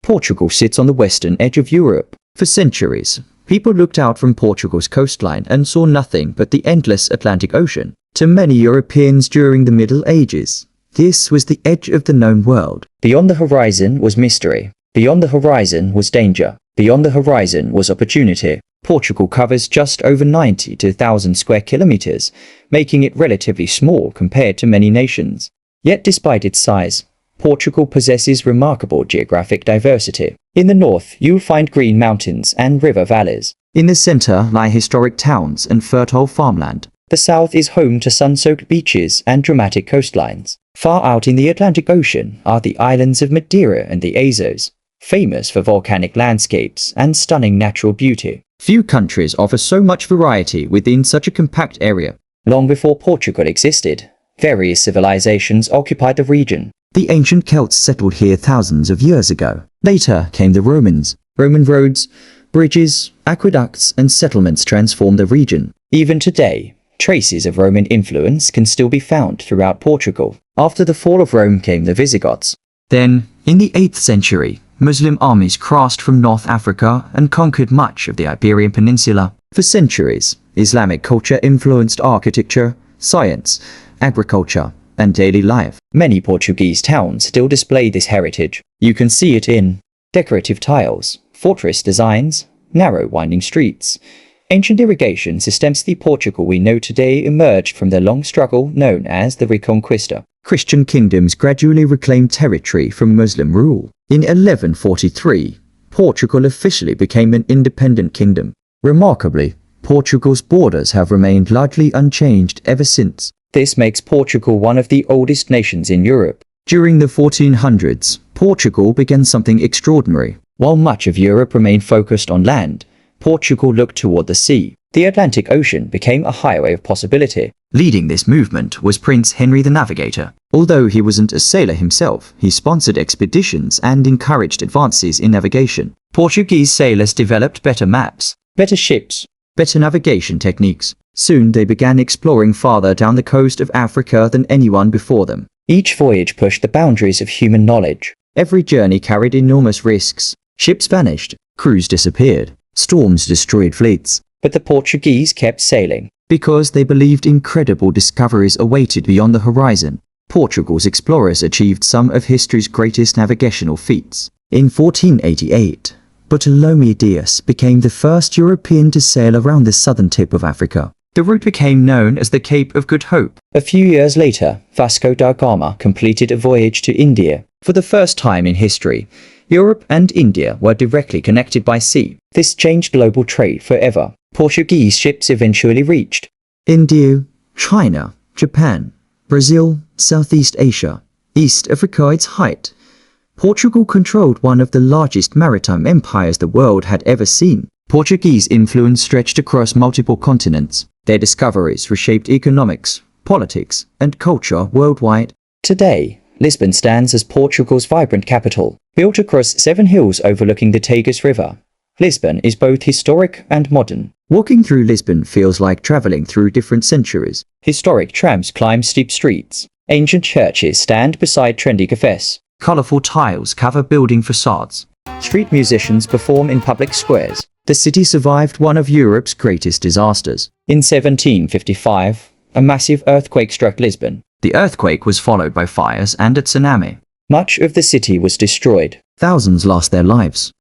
Portugal sits on the western edge of Europe. For centuries, people looked out from Portugal's coastline and saw nothing but the endless Atlantic Ocean. To many Europeans during the Middle Ages, this was the edge of the known world. Beyond the horizon was mystery. Beyond the horizon was danger. Beyond the horizon was opportunity. Portugal covers just over 92,000 square kilometers, making it relatively small compared to many nations. Yet despite its size, Portugal possesses remarkable geographic diversity. In the north, you'll find green mountains and river valleys. In the center lie historic towns and fertile farmland. The south is home to sun-soaked beaches and dramatic coastlines. Far out in the Atlantic Ocean are the islands of Madeira and the Azores, famous for volcanic landscapes and stunning natural beauty. Few countries offer so much variety within such a compact area. Long before Portugal existed, various civilizations occupied the region. The ancient Celts settled here thousands of years ago. Later came the Romans. Roman roads, bridges, aqueducts, and settlements transformed the region. Even today, traces of Roman influence can still be found throughout Portugal. After the fall of Rome came the Visigoths. Then, in the 8th century, Muslim armies crossed from North Africa and conquered much of the Iberian Peninsula. For centuries, Islamic culture influenced architecture, science, agriculture, and daily life. Many Portuguese towns still display this heritage. You can see it in decorative tiles, fortress designs, narrow winding streets. Ancient irrigation systems. The Portugal we know today emerged from the long struggle known as the Reconquista. Christian kingdoms gradually reclaimed territory from Muslim rule. In 1143, Portugal officially became an independent kingdom. Remarkably, Portugal's borders have remained largely unchanged ever since. This makes Portugal one of the oldest nations in Europe. During the 1400s, Portugal began something extraordinary. While much of Europe remained focused on land, Portugal looked toward the sea. The Atlantic Ocean became a highway of possibility. Leading this movement was Prince Henry the Navigator. Although he wasn't a sailor himself, he sponsored expeditions and encouraged advances in navigation. Portuguese sailors developed better maps, better ships, better navigation techniques. Soon they began exploring farther down the coast of Africa than anyone before them. Each voyage pushed the boundaries of human knowledge. Every journey carried enormous risks. Ships vanished, crews disappeared, storms destroyed fleets. But the Portuguese kept sailing, because they believed incredible discoveries awaited beyond the horizon. Portugal's explorers achieved some of history's greatest navigational feats. In 1488, Bartolomé Dias became the first European to sail around the southern tip of Africa. The route became known as the Cape of Good Hope. A few years later, Vasco da Gama completed a voyage to India. For the first time in history, Europe and India were directly connected by sea. This changed global trade forever. Portuguese ships eventually reached India, China, Japan, Brazil, Southeast Asia, East Africa. Its height. Portugal controlled one of the largest maritime empires the world had ever seen. Portuguese influence stretched across multiple continents. Their discoveries reshaped economics, politics, and culture worldwide. Today, Lisbon stands as Portugal's vibrant capital. Built across 7 hills overlooking the Tagus River, Lisbon is both historic and modern. Walking through Lisbon feels like traveling through different centuries. Historic trams climb steep streets. Ancient churches stand beside trendy cafes. Colorful tiles cover building facades. Street musicians perform in public squares. The city survived one of Europe's greatest disasters. In 1755, a massive earthquake struck Lisbon. The earthquake was followed by fires and a tsunami. Much of the city was destroyed. Thousands lost their lives.